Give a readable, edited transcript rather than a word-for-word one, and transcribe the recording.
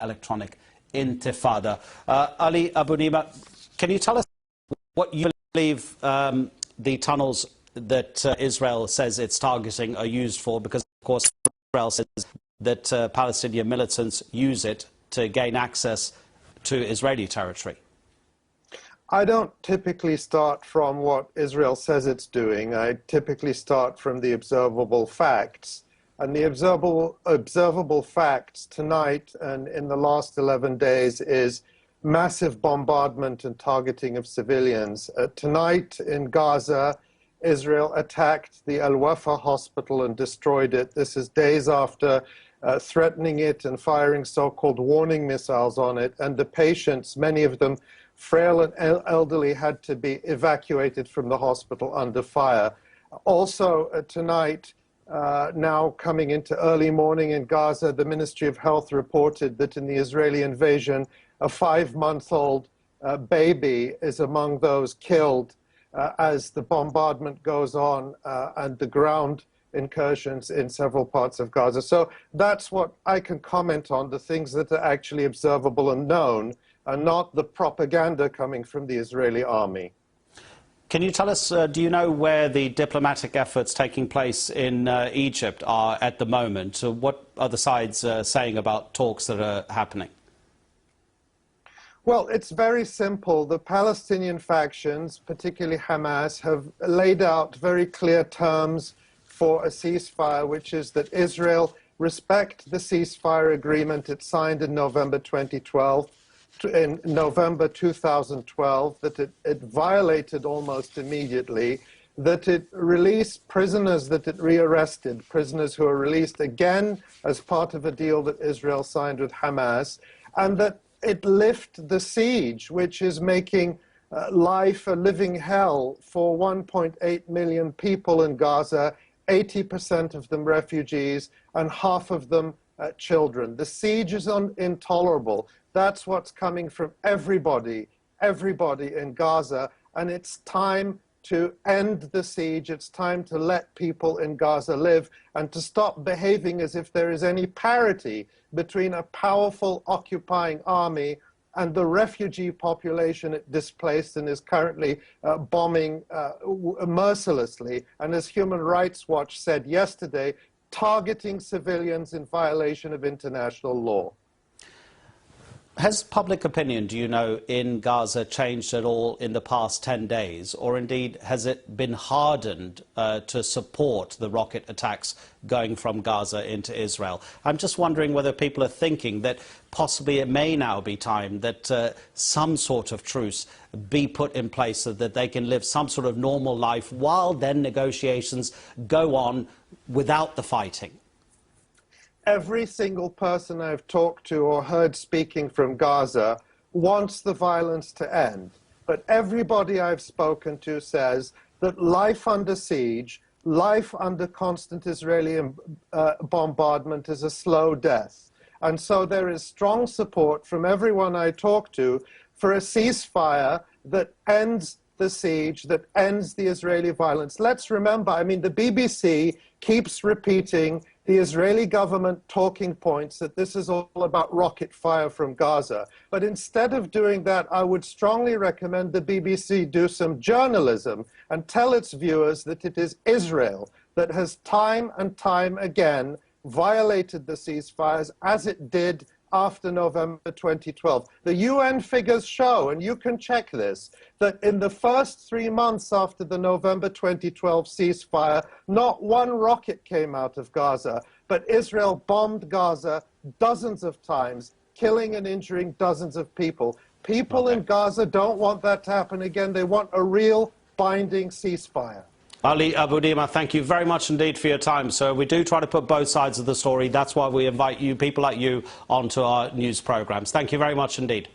electronic intifada. Ali Abunimah, can you tell us what you believe the tunnels that Israel says it's targeting are used for? Because, of course, Israel says that Palestinian militants use it to gain access to Israeli territory. I don't typically start from what Israel says it's doing. I typically start from the observable facts. And the observable facts tonight and in the last 11 days is massive bombardment and targeting of civilians. Tonight in Gaza, Israel attacked the Al-Wafa hospital and destroyed it. This is days after threatening it and firing so-called warning missiles on it. And the patients, many of them frail and elderly, had to be evacuated from the hospital under fire. Also tonight, now coming into early morning in Gaza, the Ministry of Health reported that in the Israeli invasion, a 5-month-old baby is among those killed as the bombardment goes on and the ground incursions in several parts of Gaza. So that's what I can comment on, the things that are actually observable and known, and not the propaganda coming from the Israeli army. Can you tell us, do you know where the diplomatic efforts taking place in Egypt are at the moment? What are the sides saying about talks that are happening? Well, it's very simple. The Palestinian factions, particularly Hamas, have laid out very clear terms for a ceasefire, which is that Israel respect the ceasefire agreement it signed in November 2012, in November 2012, that it violated almost immediately, that it released prisoners that it rearrested, prisoners who are released again as part of a deal that Israel signed with Hamas, and that it lift the siege, which is making life a living hell for 1.8 million people in Gaza, 80% of them refugees, and half of them children. The siege is intolerable. That's what's coming from everybody in Gaza, and it's time to end the siege. It's time to let people in Gaza live and to stop behaving as if there is any parity between a powerful occupying army and the refugee population it displaced and is currently bombing mercilessly, and as Human Rights Watch said yesterday, targeting civilians in violation of international law. Has public opinion, do you know, in Gaza changed at all in the past 10 days? Or indeed, has it been hardened to support the rocket attacks going from Gaza into Israel? I'm just wondering whether people are thinking that possibly it may now be time that some sort of truce be put in place so that they can live some sort of normal life while then negotiations go on without the fighting. Every single person I've talked to or heard speaking from Gaza wants the violence to end. But everybody I've spoken to says that life under siege, life under constant Israeli bombardment is a slow death. And so there is strong support from everyone I talk to for a ceasefire that ends the siege, that ends the Israeli violence. Let's remember, I mean, the BBC keeps repeating the Israeli government talking points that this is all about rocket fire from Gaza. But instead of doing that, I would strongly recommend the BBC do some journalism and tell its viewers that it is Israel that has time and time again violated the ceasefires, as it did after November 2012. The UN figures show, and you can check this, that in the first 3 months after the November 2012 ceasefire, not one rocket came out of Gaza, but Israel bombed Gaza dozens of times, killing and injuring dozens of people. People in Gaza don't want that to happen again. They want a real binding ceasefire. Ali Abunimah, thank you very much indeed for your time. So we do try to put both sides of the story. That's why we invite you, people like you, onto our news programmes. Thank you very much indeed.